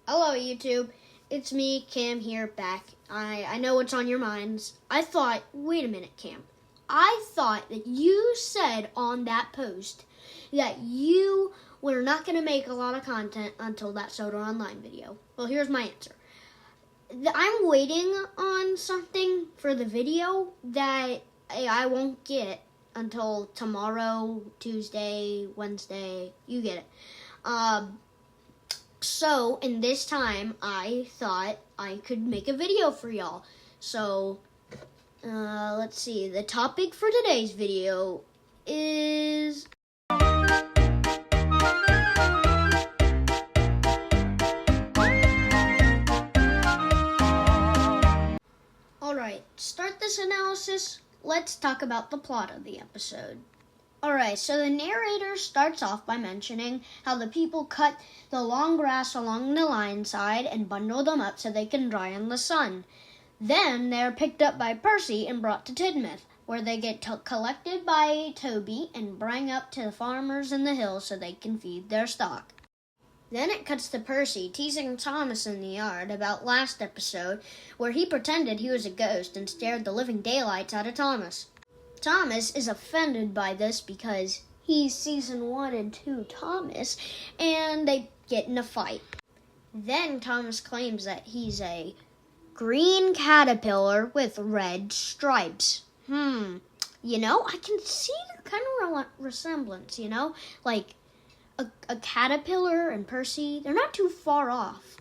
Hello, YouTube. It's me, Cam, here, back. I know what's on your minds. Wait a minute, Cam. I thought that you said on that post that you were not going to make a lot of content until that Soda Online video. Well, here's my answer. I'm waiting on something for the video that I won't get until tomorrow, Tuesday, Wednesday. You get it. So, in this time, I thought I could make a video for y'all. So, let's see. The topic for today's video is... Alright, to start this analysis, let's talk about the plot of the episode. Alright, so the narrator starts off by mentioning how the people cut the long grass along the line side and bundle them up so they can dry in the sun. Then they're picked up by Percy and brought to Tidmouth, where they get collected by Toby and bring up to the farmers in the hills so they can feed their stock. Then it cuts to Percy teasing Thomas in the yard about last episode, where he pretended he was a ghost and scared the living daylights out of Thomas. Thomas is offended by this because he's season 1 and 2 Thomas, and they get in a fight. Then Thomas claims that he's a green caterpillar with red stripes. I can see the kind of resemblance, like a caterpillar and Percy, they're not too far off.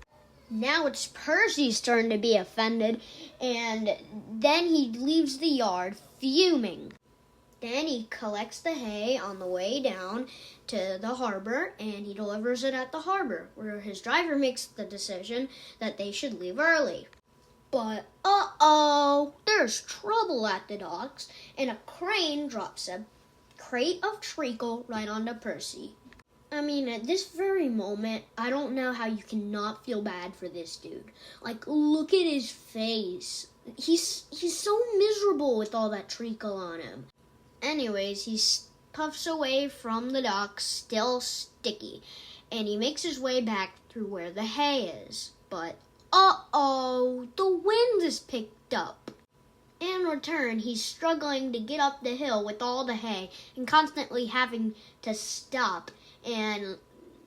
Now it's Percy's turn to be offended, and then he leaves the yard fuming. Then he collects the hay on the way down to the harbor, and he delivers it at the harbor, where his driver makes the decision that they should leave early. But, there's trouble at the docks, and a crane drops a crate of treacle right onto Percy. At this very moment, I don't know how you cannot feel bad for this dude. Look at his face. He's so miserable with all that treacle on him. Anyways, he puffs away from the dock, still sticky, and he makes his way back through where the hay is. But, the wind is picked up. In return, he's struggling to get up the hill with all the hay and constantly having to stop and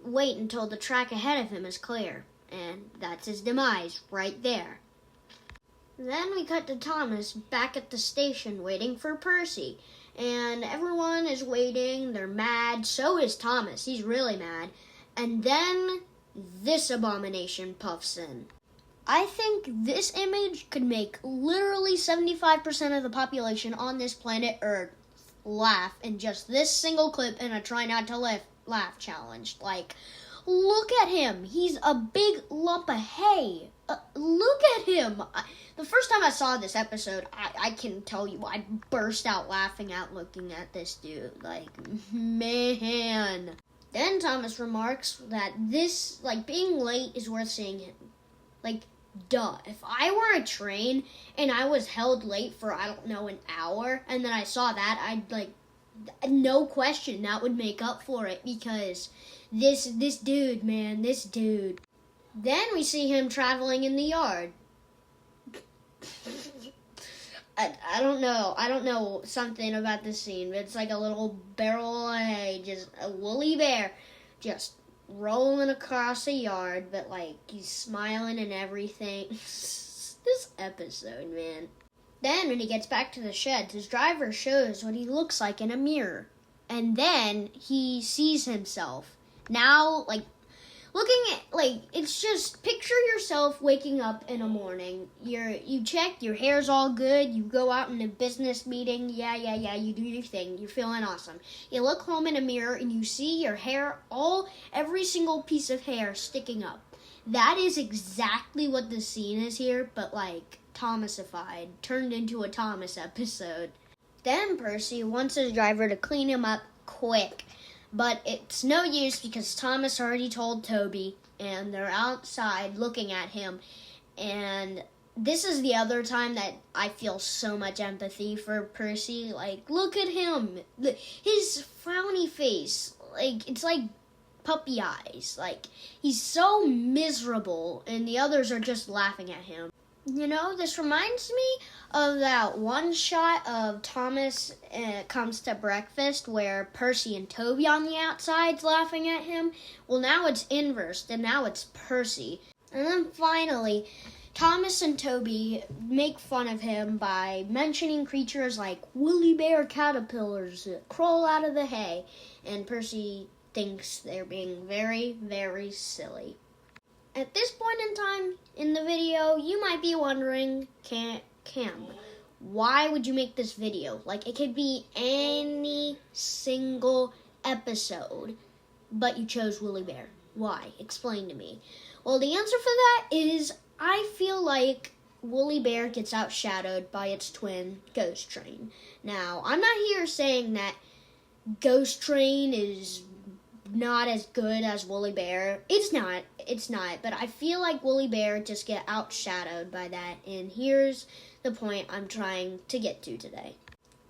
wait until the track ahead of him is clear. And that's his demise right there. Then we cut to Thomas back at the station waiting for Percy. And everyone is waiting, they're mad, so is Thomas, he's really mad. And then this abomination puffs in. I think this image could make literally 75% of the population on this planet Earth laugh in just this single clip in a try not to laugh challenge. Look at him. He's a big lump of hay. Look at him. The first time I saw this episode, I can tell you, I burst out laughing at looking at this dude. Man. Then Thomas remarks that this, being late is worth seeing him. Duh. If I were a train and I was held late for, an hour, and then I saw that, no question, that would make up for it, because this dude, man, this dude. Then we see him traveling in the yard. I don't know something about this scene, but it's like a little barrel of hay, just a woolly bear, just rolling across the yard, but he's smiling and everything. This episode, man. Then when he gets back to the sheds, his driver shows what he looks like in a mirror. And then he sees himself. Now, looking at, it's just, picture yourself waking up in a morning. You check, your hair's all good, you go out in a business meeting, you do your thing, you're feeling awesome. You look home in a mirror and you see your hair, every single piece of hair sticking up. That is exactly what the scene is here, but Thomasified, turned into a Thomas episode. Then Percy wants his driver to clean him up quick. But it's no use because Thomas already told Toby, and they're outside looking at him. And this is the other time that I feel so much empathy for Percy. Look at him. His frowny face. It's puppy eyes. Like, he's so miserable, and the others are just laughing at him. You know, this reminds me of that one shot of Thomas comes to breakfast where Percy and Toby on the outside's laughing at him. Well, now it's inversed, and now it's Percy. And then finally, Thomas and Toby make fun of him by mentioning creatures like woolly bear caterpillars that crawl out of the hay. And Percy thinks they're being very, very silly. At this point in time in the video, you might be wondering, Cam, why would you make this video? Like, it could be any single episode, but you chose Woolly Bear. Why? Explain to me. Well, the answer for that is I feel like Woolly Bear gets outshadowed by its twin, Ghost Train. Now, I'm not here saying that Ghost Train is not as good as Woolly Bear. It's not, but I feel like Woolly Bear just get outshadowed by that, and here's the point I'm trying to get to today.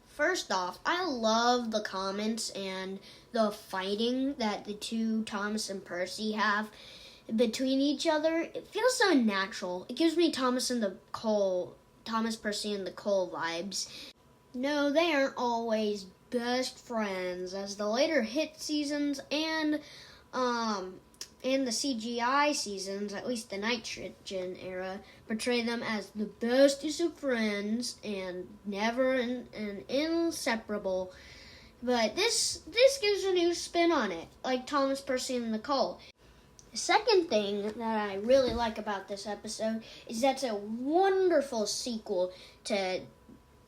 First off, I love the comments and the fighting that the two, Thomas and Percy, have between each other. It feels so natural. It gives me Thomas, Percy, and the Cole vibes. No, they aren't always best friends, as the later hit seasons and the CGI seasons, at least the Nitrogen era, portray them as the bestest of friends and never and inseparable. But this gives a new spin on it, like Thomas, Percy, and Nicole. The second thing that I really like about this episode is that it's a wonderful sequel to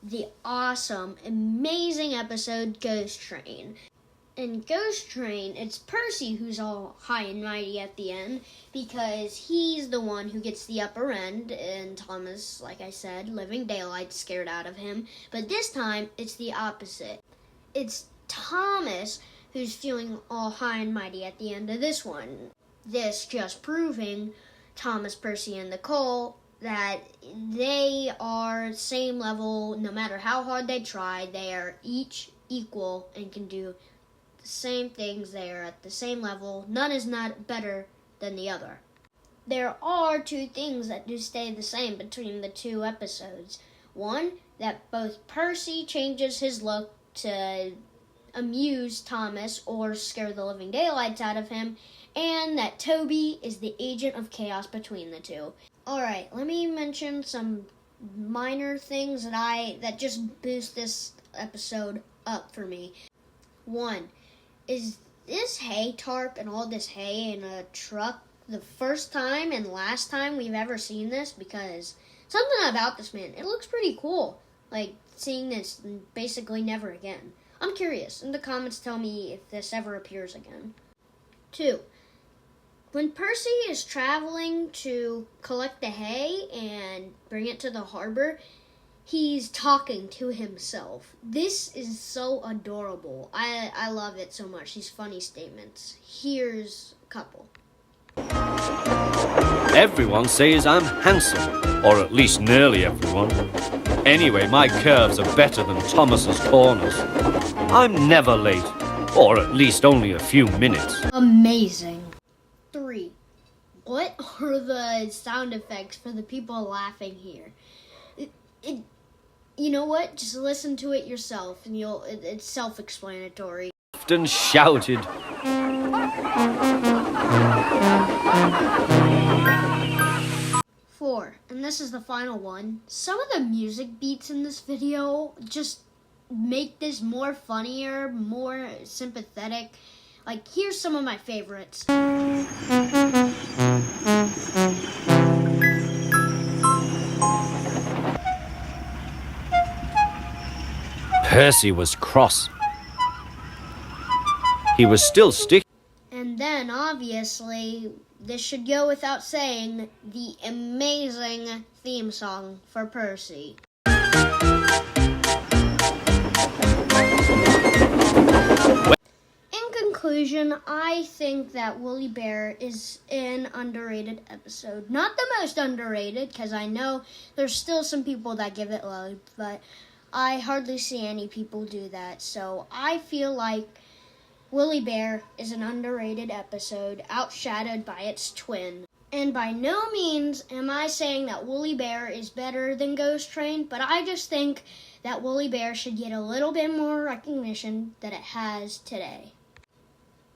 the awesome, amazing episode Ghost Train. In Ghost Train, it's Percy who's all high and mighty at the end because he's the one who gets the upper end, and Thomas, like I said, living daylight scared out of him. But this time, it's the opposite. It's Thomas who's feeling all high and mighty at the end of this one. This just proving Thomas, Percy, and Nicole that they are same level. No matter how hard they try, they are each equal and can do the same things. They are at the same level. None is not better than the other. There are two things that do stay the same between the two episodes. One, that both Percy changes his look to amuse Thomas or scare the living daylights out of him, and that Toby is the agent of chaos between the two. Alright, let me mention some minor things that just boost this episode up for me. One, is this hay tarp and all this hay in a truck the first time and last time we've ever seen this? Because something about this, man, it looks pretty cool. Like, seeing this basically never again. I'm curious. In the comments, tell me if this ever appears again. 2, when Percy is traveling to collect the hay and bring it to the harbor, he's talking to himself. This is so adorable. I love it so much, these funny statements. Here's a couple. Everyone says I'm handsome, or at least nearly everyone. Anyway, my curves are better than Thomas's corners. I'm never late, or at least only a few minutes. Amazing. 3, what are the sound effects for the people laughing here? You know what? Just listen to it yourself, and it's self-explanatory. Often shouted. 4, and this is the final one. Some of the music beats in this video just make this more funnier, more sympathetic. Like, here's some of my favorites. Percy was cross. He was still sticky. And then, obviously, this should go without saying, the amazing theme song for Percy. In conclusion, I think that Woolly Bear is an underrated episode. Not the most underrated, because I know there's still some people that give it love, but I hardly see any people do that. So I feel like Woolly Bear is an underrated episode, outshadowed by its twin. And by no means am I saying that Woolly Bear is better than Ghost Train, but I just think that Woolly Bear should get a little bit more recognition than it has today.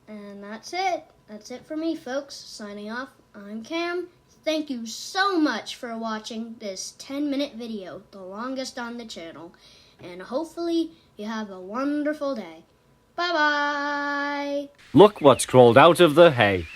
And that's it. That's it for me, folks. Signing off, I'm Cam. Thank you so much for watching this 10-minute video, the longest on the channel. And hopefully you have a wonderful day. Bye-bye! Look what's crawled out of the hay.